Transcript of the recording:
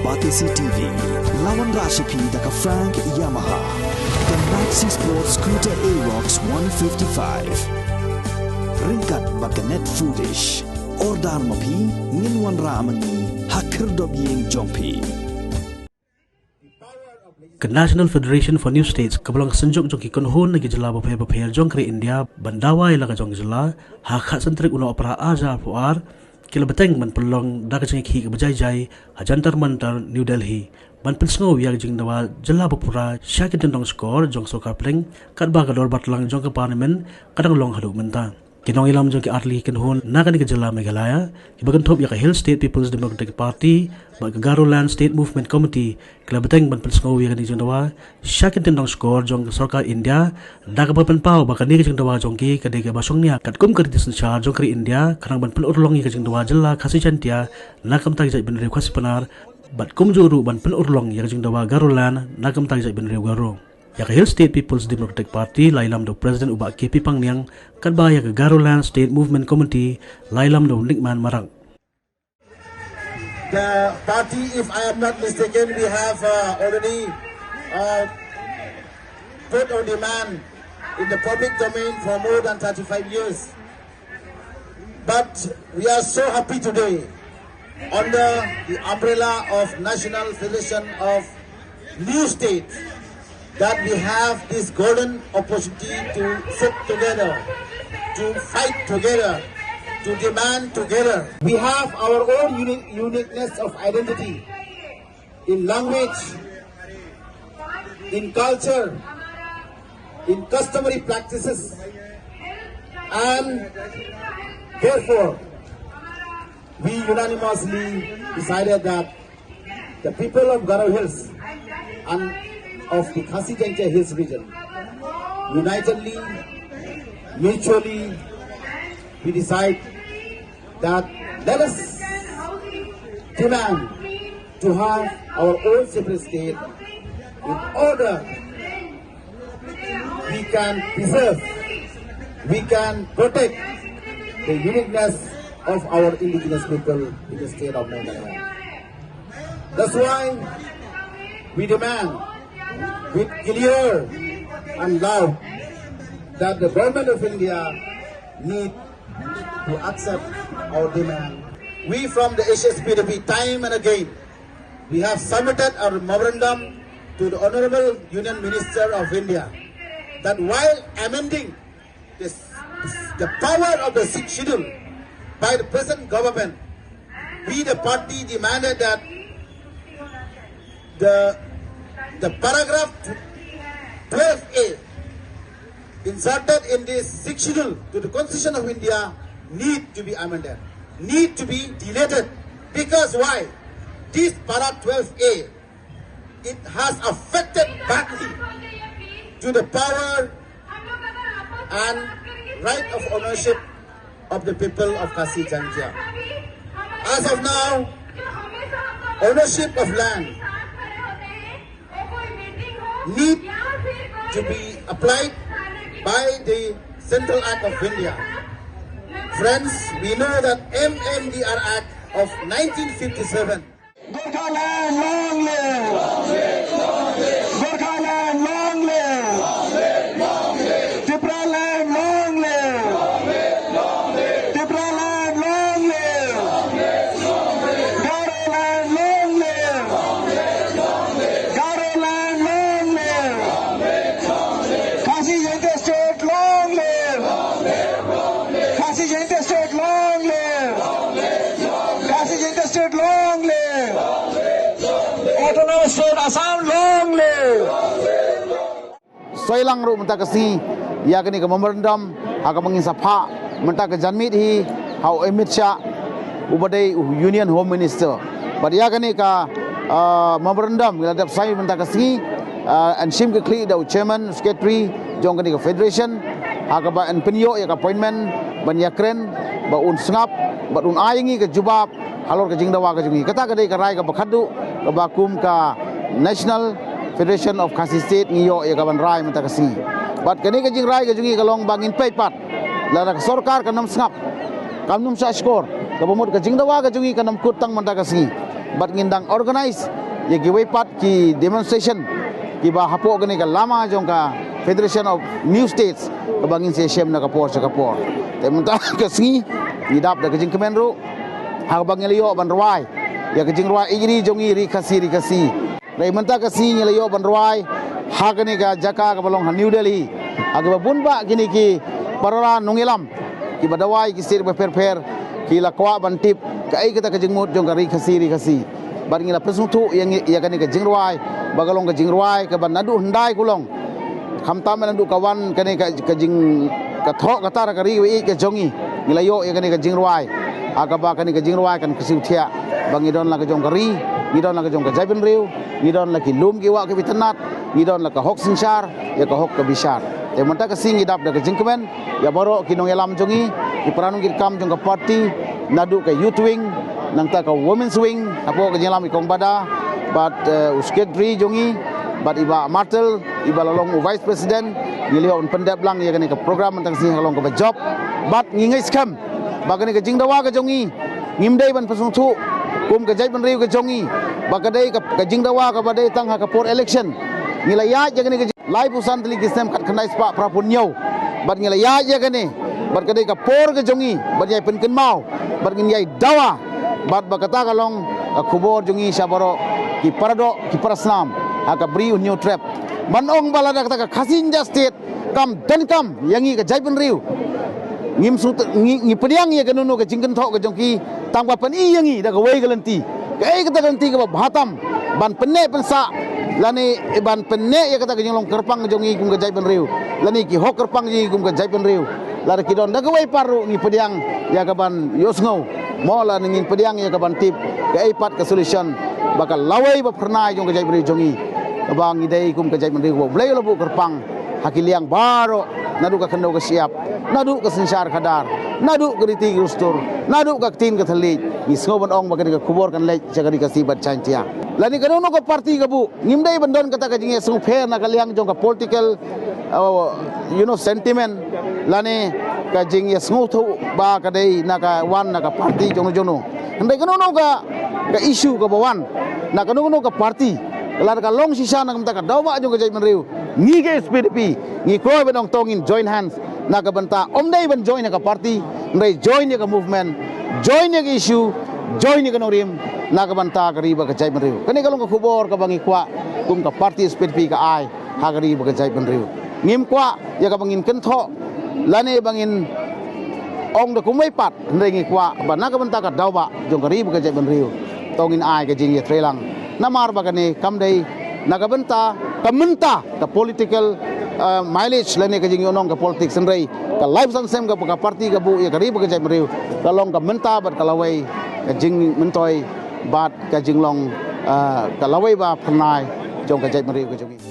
Batisi TV, lawan Rashipi daka Frank Yamaha, dan Maxi Sports Scooter Aerox 155. Ringkat baganet foodish, ordar mapi, nginwan ramani, hakir dobyeng jompi. Ke National Federation for New States kebelang senjok jong ikon hon lagi jela bapaya jong kri India bandawai laga jong jela hak sentrik una opera aja puar kila beteng man pelong daga jeng ki ke bajai hajantar mantar New Delhi ban pilsngo yang jeng dawa jela bapura syakit tentang skor jong sokar pleng kat baga lor batlang jong ke parlimen kadang long hadu mentang kinong ilam jong ki arli ken hon naga ni ke jela Meghalaya ki bagan top ya ke Hill State People's Democratic Party ba ke Garoland State Movement Committee kila beteng ban pilsngo yang ni jong dawa syakit tentang skor jong sorkar India daga papen pau ba ni ke jong dawa jong ki ke dega basong nia kat kum kritis char jong kri India kanang ban pel urlong ke jong dawa jela khasi chantia nakam tag jai ben request penar bat kum juru ban pel urlong ke jong dawa Garoland nakam tag jai ben garo ya ke Hill State People's Democratic Party lailam do President Uba KP Pangniang kat ba ya ke Garoland State Movement Committee lailam do Nikman Marang. The party, if I am not mistaken, we have already put on demand in the public domain for more than 35 years. But we are so happy today under the umbrella of National Federation of New States that we have this golden opportunity to sit together, to fight together, to demand together. We have our own uniqueness of identity in language, in culture, in customary practices, and therefore we unanimously decided that the people of Garo Hills and of the Khasi Jangtia Hills region unitedly, mutually, we decide that let us demand to have our own separate state in order we can preserve, we can protect the uniqueness of our indigenous people in the state of Meghalaya. That's why we demand with clear and loud that the government of India need to accept our demand. We from the HSPDP time and again, we have submitted our memorandum to the Honorable Union Minister of India that while amending the power of the sixth schedule by the present government, we the party demanded that the paragraph 12A inserted in this sixth schedule to the Constitution of India need to be amended, need to be deleted. Because why? This paragraph 12A, it has affected badly to the power and right of ownership of the people of Khasi Jangtia. As of now, ownership of land need to be applied by the Central Act of India. Friends, we know that MMDR Act of 1957. Gorkhaland, long live! Gorkhaland, long live! Tipraland, long live! Tipraland, long live! Garoland, long live! Garoland, long live! Khasi Jangtia State, long live! Khasi Jangtia State, long live! Khasi Jangtia State, long live! Autonomous State Assam, long live! Soilang ru menta kasi ya kini ke memorandum aga mangin sapa menta ke janmit hi hau Amit Shah ubadai Union Home Minister but ya kini ka memorandum ngadap sai menta kasi and sim ke kli da chairman secretary jong kini ke federation aga ba en penyo ya appointment ban yakren ba un sngap ba un ayingi ke jubab halor ke jingdawa ke jungi kata ke dei ka rai ka bakhadu ka bakum ka National Federation of Khasi State ngiyo ya kaban rai menta kasi but kani ke jing rai ke jungi kalong bangin paipat la sorkar kanam sngap kanum sa skor ka bumut ka jingdawa ka jungi kanam kutang menta kasi bat ngindang organize ye giwe pat ki demonstration ki ba hapo gani ka lama jong ka Federation of New States ka bangin se shem na ka por te munta ka singi idap da kajing kemenru ha bang ngeliyo ban ruai ya kajing ruai iri jongi ri kasi rai munta ka singi ngeliyo ban ruai ha gani ka jaka ka balong New Delhi aga bunba gini ki parara nungilam ki badawai ki sir per ki lakwa ban tip ka ai kita kajing mut jong ka ri kasi bar ngila pesutu yang ya gani ka jingruai bagalong ka jingruai ka ban nadu hendai kulong khamta men nadu kawan kani ka jing ka thok ka tar ka ri wi ka jongi ngila yo ya gani ka jingruai aga ba kani ka jingruai kan kasiu thia bangi don la ka jong ka ri ni don la ka jong ka jaibin riu ni don la ki lum ki wa ka bitanat ni don la ka hok sinsar ya ka hok ka bishar te monta ka singi dap da ka jingkemen ya boro kinong elam jongi ki peranung ki kam jong ka party nadu ka youth wing nang ta ka women's wing apo ka jelam ikong bada but uskedri jongi but iba martel iba lalong vice president ngilio un pendap lang ya kani ka program tang sing lalong ka job but ngingai skam bagani ka jingdawa ka jongi ngimdai ban pasung thu kum ka jai ban riu ka jongi bagadai ka jingdawa ka badai tang ha ka por election ngilaya ya kani ka live usan tli kisem kat khanai spa prapunyau but ngilaya ya kani but kadai ka por ka jongi but yai penken mau but ngin dawa bat bakata kalong kubor jungi sabaro ki parado ki paraslam aka bri new trap manong balada kata Khasinja state kam dan kam yangi ka jaipen riu ngim sut ngi pediang ya kanunu ka jingken thok ka jongki tangpa pan i yangi da ka wei galanti ka ai kata galanti ka bhatam ban penne pensa lani ban penne ya kata ka jinglong kerpang jongi kum ka jaipen riu lani ki hok kerpang ji kum ka jaipen riu lar ki don da ka wei paru ngi pediang ya ka ban yosngau mola ningin pediang ya kaban tip ke ipat ke solution bakal lawai ba pernah jong kejai beri jongi bang idai kum kejai beri bo blai labu kerpang hakiliang baro nadu ka kendo ka siap nadu ka sensar kadar nadu ka riti rustur nadu ka tin ka thali isngo ban ong bagani ka kubor kan lej jagari ka sibat chantia lani kanono ka parti ka bu ngimdai bandon kata ka jinge sung fair na kaliang jong ka political sentiment lani ka jing yes ngutu ba ka dei naka wan naka party jono ndai kanono ka issue ka bawan na kanono ka party lar ka long sisa na kamta ka dawa jong ka jai menriu ngi ke SPDP ngi ko benong tongin join hands na ka banta omdai ban join ka party ndai join ka movement join ka issue join ka norim na ka banta ka riba ka jai menriu kani ka long ka khubor ka bangi kwa kum ka party SPDP ka ai ha ka riba ka jai menriu ngim kwa ya ka bangin kentho lani bangin ong da kumai pat ndengi kwa bana ka banta ka dawa jong ka riba ka jai menriu tongin ai ka jing ya trelang namar bagane kamdei nagabenta kamenta ka political mileage lene ka jing yonong ka politics senrei ka live sansem ka party ka bu ya kari ka jai meriu ka long ka menta bat ka lawai ka jing mentoi bat ka jing long ka lawai ba pernai jong ka jai meriu ka jongi